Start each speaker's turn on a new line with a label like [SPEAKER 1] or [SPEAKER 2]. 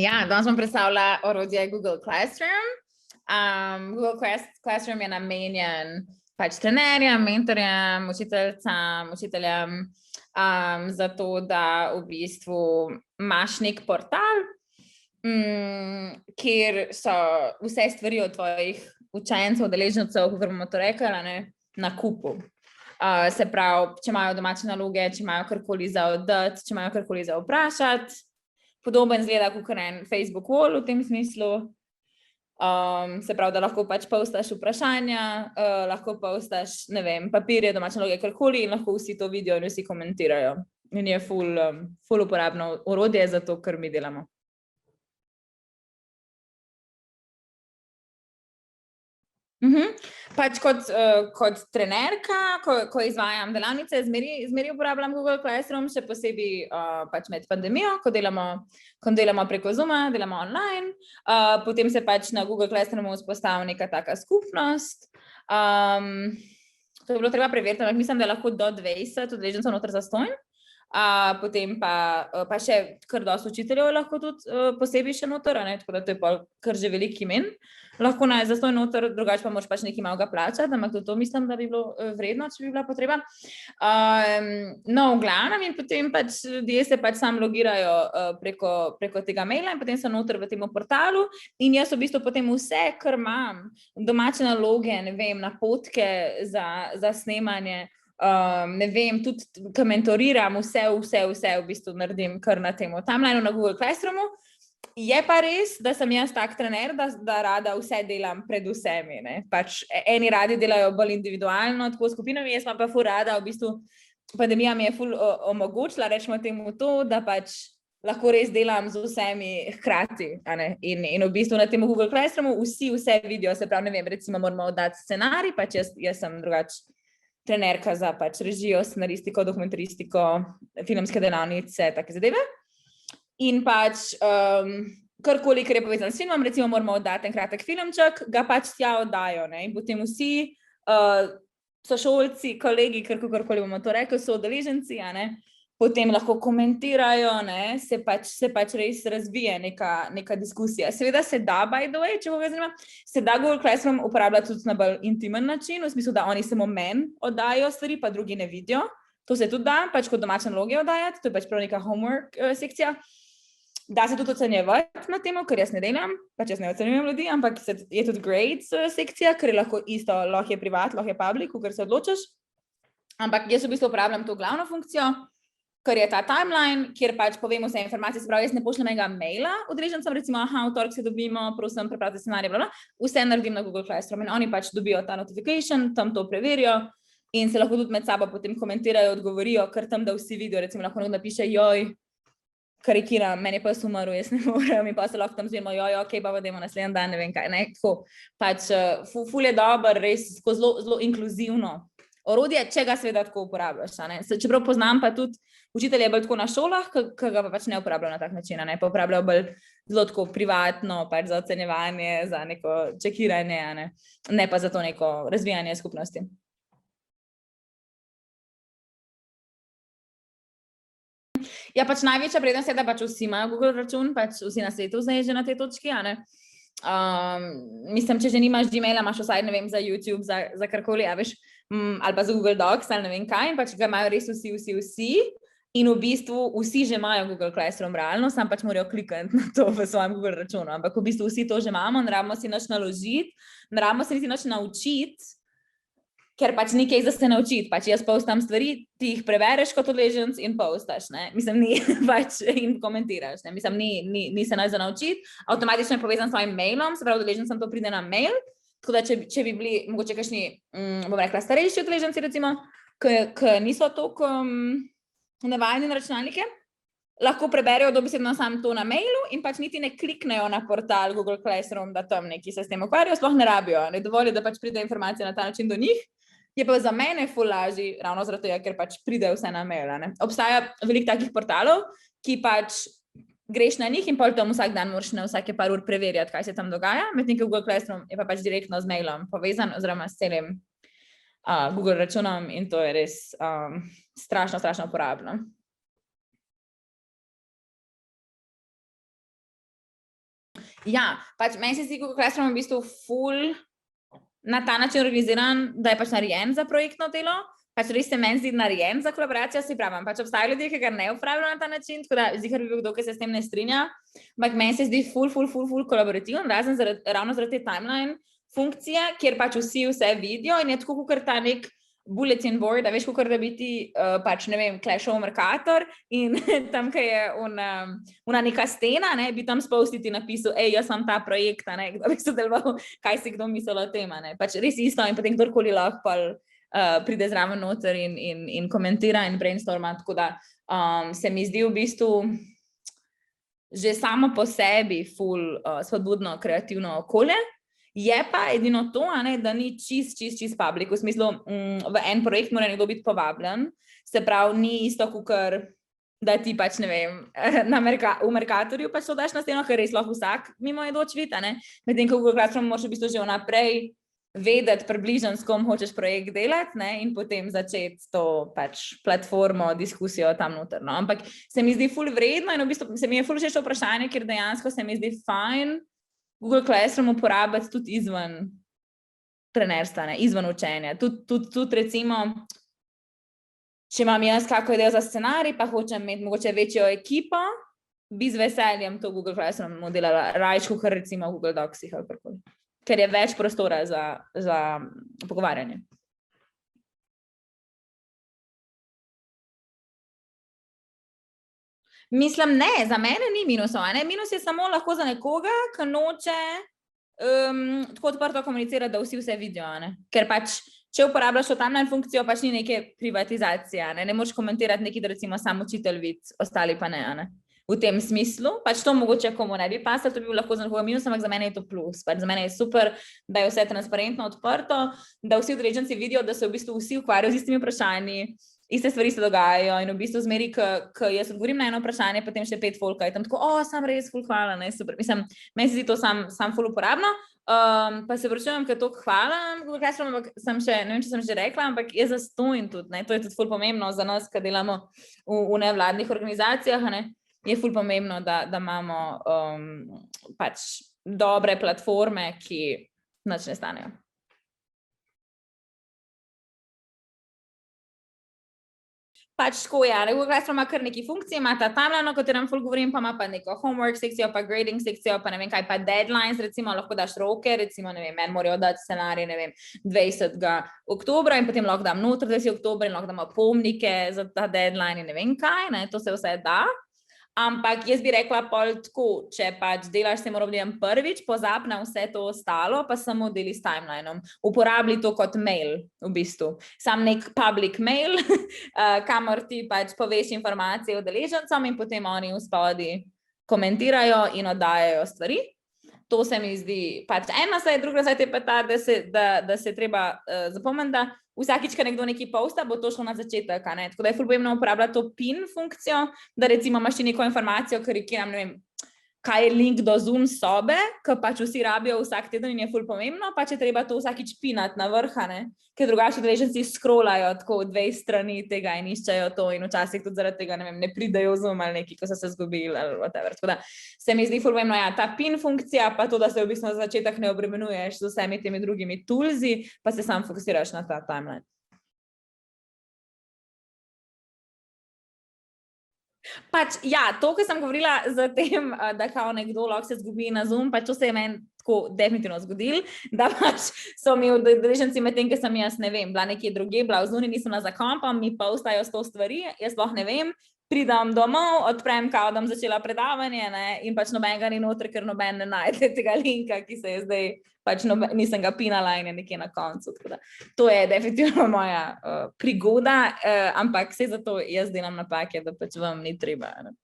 [SPEAKER 1] Ja, danes bom predstavila orodje Google Classroom. Google Classroom je namenjen pač trenerjem, mentorjem, učiteljem, zato da v bistvu imaš nek portal, kjer so vse stvari od tvojih učencev, udeležencev, kako bomo to rekli, na kupu. Se pravi, če imajo domače naloge, če imajo karkoli za oddati, če imajo karkoli za vprašati, podoben zgleda kot en Facebook wall v tem smislu. Se pravi, da lahko pač postaš vprašanja, lahko postaš, ne vem, papirje, domače naloge, karkoli in lahko vsi to vidijo in vsi komentirajo. In je ful uporabno orodje za to, kar mi delamo. Pač kot trenerka, ko izvajam delavnice, zmeri uporabljam Google Classroom, še posebej pač med pandemijo, ko delamo preko Zooma, delamo online, potem se pač na Google Classroomu vzpostavi neka taka skupnost. To je bilo treba preveriti, ampak mislim, da je lahko do 20 udeležencev noter zastonj. Potem pa še kar dosti učiteljev lahko tudi posebej še noter, tako da to je pa kar že velik imen. Lahko zastonj noter, drugače pa moraš pač nekaj malega plačati, ampak to mislim, da bi bilo vredno, če bi bila potreba. No, v glavnem in potem pač ljudje se pač sam logirajo preko tega maila in potem so noter v tem portalu in jaz v bistvu potem vse, kar imam, domače naloge, ne vem, napotke za snemanje, ne vem, tudi ko mentoriram, vse v bistvu naredim kar na temo timelineu na Google Classroomu. Je pa res, da sem jaz tak trener, da rada vse delam pred vsemi, ne. Pač eni radi delajo bolj individualno, tako skupinami, jaz pa ful rada, v bistvu pandemija mi je ful omogočila, rečemo temu to, da pač lahko res delam z vsemi hkrati, in v bistvu na tem Google Classroomu vse vidijo, se pravi, ne vem, recimo moramo oddati scenarij, pač jaz sem drugače trenerka za pač režijo, scenaristiko, dokumentaristiko, filmske delavnice, take zadeve. In pač karkoli, kar je povezano s filmom, recimo moramo oddati en kratek filmček, ga pač tja oddajo, in potem vsi sošolci, kolegi, karkoli bomo to rekli, so udeleženci, potem lahko komentirajo, se pač res razvije neka diskusija. Seveda se da, by the way, če koga zanima, se da Google Classroom uporabljati tudi na bolj intimen način, v smislu, da oni samo meni oddajo stvari, pa drugi ne vidijo. To se tudi da, pač kot domače naloge oddajati, to je pač prav neka homework sekcija. Da se tudi ocenjevati na temo, ker jaz ne delam, pač jaz ne ocenjujem ljudi, ampak je tudi grades sekcija, ker je lahko isto, lahko je privat, lahko je public, ker se odločaš. Ampak jaz v bistvu uporabljam to glavno funkcijo, ker je ta timeline, kjer pač povem vse informacije, se pravi, jaz ne pošljem enega maila udeležencem, recimo, v torek se dobimo, prosim, pripravite scenarij, vse naredim na Google Classroom in oni pač dobijo ta notification, tam to preverijo in se lahko tudi med sabo potem komentirajo, odgovorijo, ker tam, da vsi vidijo, recimo, lahko nekdo napiše, joj, karikiram, meni pa je umrl, jaz ne morem, in pa se lahko tam zvemo, joj, ok, pa dajmo naslednji dan, ne vem kaj, tako, pač ful je dober, res zelo inkluzivno orodje, če ga seveda tako uporabljaš, čeprav poznam pa tudi učitelje bolj tako na šolah, ki ga pa pač ne uporabljajo na tak način, pa uporabljajo bolj zelo tako privatno, pač za ocenjevanje, za neko čekiranje, ne pa za to neko razvijanje skupnosti. Ja, pač največja prednost je, da pač vsi imajo Google račun, pač vsi na svetu zdaj že na tej točki, Mislim, če že nimaš Gmaila, imaš vsaj, ne vem, za YouTube, za karkoli, veš, ali pa za Google Docs, ali ne vem kaj, in pač ga imajo res vsi, in v bistvu vsi že imajo Google Classroom realno, sam pač morajo klikati na to v svojem Google računu, ampak v bistvu vsi to že imamo, ne rabimo si nič naložiti, ne rabimo se niti nič naučiti, ker pač ni kaj za se naučiti, pač jaz postam stvari, ti jih prebereš kot udeleženec in postaš, mislim, ni pač in komentiraš, mislim, ni se nič za naučiti, avtomatično je povezan s svojim mailom, se pravi, udeležencem to pride na mail, tako da če bi bili mogoče kakšni, bom rekla, starejši udeleženci, recimo, ki niso toliko navajeni na računalnike, lahko preberejo dobesedno samo to na mailu in pač niti ne kliknejo na portal Google Classroom, da tam neki se s tem ukvarjajo, sploh ne rabijo, ne dovolj, da pač pride informacija na ta način do njih. Je pa za mene ful lažji, ravno zaradi tega, ker pač pride vse na mail, Obstaja veliko takih portalov, ki pač greš na njih in pol tam vsak dan moraš na vsake par ur preverjati, kaj se tam dogaja, medtem ko Google Classroom je pa pač direktno z mailom povezan oziroma s celim Google računom in to je res strašno uporabno. Ja, pač meni se zdi Google Classroom v bistvu ful na ta način organiziran, da je pač narejen za projektno delo, pač res se meni zdi narejen za kolaboracijo, si pravim, pač obstajajo ljudje, ki ga ne uporabljajo na ta način, tako da ziher bi bil kdo, ki se s tem ne strinja, ampak meni se zdi ful kolaborativen, razen ravno zaradi te timeline funkcije, kjer pač vse vidijo in je tako kot ta nek bulletin board, da veš, kot da bi ti pač, ne vem, klešal Mercator in tam, kaj je una neka stena, ne, bi tam spostiti napisal, jaz sem ta projekt, ne, kdo bi sodeloval, kaj si kdo mislil o tem, ne, pač res isto in potem kdorkoli lahko pride zraven noter in komentira in brainstorma, tako da se mi zdi v bistvu že samo po sebi ful spodbudno kreativno okolje. Je pa edino to, ne, da ni čist public, v smislu, v en projekt mora nekdo biti povabljen, se pravi, ni isto, kakor da ti pač, ne vem, v Mercatorju pač to daš na steno, ker res lahko vsak mimo je doč vita, ne, medtem ko v Google Classroom moraš v bistvu že vnaprej vedeti približno, s kom hočeš projekt delati, ne, in potem začeti to pač platformo, diskusijo tam noter, no, ampak se mi zdi ful vredno in v bistvu se mi je ful všeč vprašanje, ker dejansko se mi zdi fajn Google Classroom uporabiti tudi izven trenerstva, ne, izven učenja. Tudi recimo, če imam jaz kako idejo za scenarij, pa hočem imeti mogoče večjo ekipo, bi z veseljem to Google Classroom delala rajčko, kar recimo v Google Docsih ali karkoli. Ker je več prostora za pogovarjanje. Mislim, ne, za mene ni minusov, ne, minus je samo lahko za nekoga, ki noče tako odprto komunicirati, da vsi vse vidijo, ne, ker pač, če uporabljaš to timeline funkcijo, pač ni neke privatizacije, ne moreš komentirati neki, da recimo sam učitelj vidi, ostali pa ne. V tem smislu, pač to mogoče komu ne bi pasalo, to bi bil lahko za nekoga minus, ampak za mene je to plus, pač za mene je super, da je vse transparentno, odprto, da vsi udeleženci vidijo, da se v bistvu vsi ukvarjajo z istimi vprašanji, iste stvari se dogajajo in v bistvu zmeri, ko jaz odgovorim na eno vprašanje, potem še 5 folka je tam tako, sam res ful hvala, ne, super, mislim, meni se zdi to sam ful uporabno, pa se vračujem, ker to hvala, ampak sem še, ne vem, če sem že rekla, ampak je zastonj tudi, ne, to je tudi ful pomembno za nas, ki delamo v nevladnih organizacijah, ne, je ful pomembno, da imamo pač dobre platforme, ki nič ne stanejo. Pač tako, ja, Google Classroom ima kar neki funkcije, ima ta timeline, o katerem ful govorim, pa ima pa neko homework sekcijo, pa grading sekcijo, pa ne vem kaj, pa deadlines, recimo, lahko daš roke, recimo, ne vem, meni morajo dati scenarij, ne vem, 20. oktobra in potem lahko dam noter 20. oktober in lahko damo pomnike za ta deadline in ne vem kaj, ne, to se vse da. Ampak jaz bi rekla pol tako, če pač delaš se moram delati prvič, pozab na vse to ostalo, pa samo deli s timelineom. Uporabi to kot mail, v bistvu. Sam nek public mail, kamor ti pač poveš informacije udeležencem in potem oni v spodaj komentirajo in oddajajo stvari. To se mi zdi, pač ena saj, druga saj je pa ta, da se treba zapomniti, da vsakič, ko nekdo nekaj posta, bo to šlo na začetek, ne? Tako da je ful pomembno uporabljati to pin funkcijo, da recimo imaš ti neko informacijo, ker nam, ne vem, kaj je link do Zoom sobe, ki pač vsi rabijo vsak teden in je ful pomembno, pač je treba to vsakič pinati na vrha, ne? Ker drugače udeleženci scrollajo tako 2 strani tega in iščejo to in včasih tudi zaradi tega, ne vem, ne pridejo v Zoom ali neki, ko so se zgubili ali whatever. Tako da se mi zdi ful pomembno, ja, ta pin funkcija, pa to, da se v bistvu na začetek ne obremenuješ z vsemi temi drugimi toolsi, pa se sam fokusiraš na ta timeline. Pač, ja, to, kar sem govorila za tem, da kao nekdo lahko se zgubi na Zoom, pač to se je meni tako definitivno zgodilo, da pač so mi udeleženci med tem, ker sem jaz, ne vem, bila nekje druge, bila v zunaj, nisem na zakompom, mi pa ostajajo 100 stvari, jaz sploh ne vem, pridem domov, odprem kao, da bom začela predavanje, ne, in pač nobenega ni noter, ker noben ne najde tega linka, ki se je zdaj, pač nisem ga pinala in je nekje na koncu. To je definitivno moja prigoda, ampak vse zato jaz delam napake, da pač vam ni treba. Ne.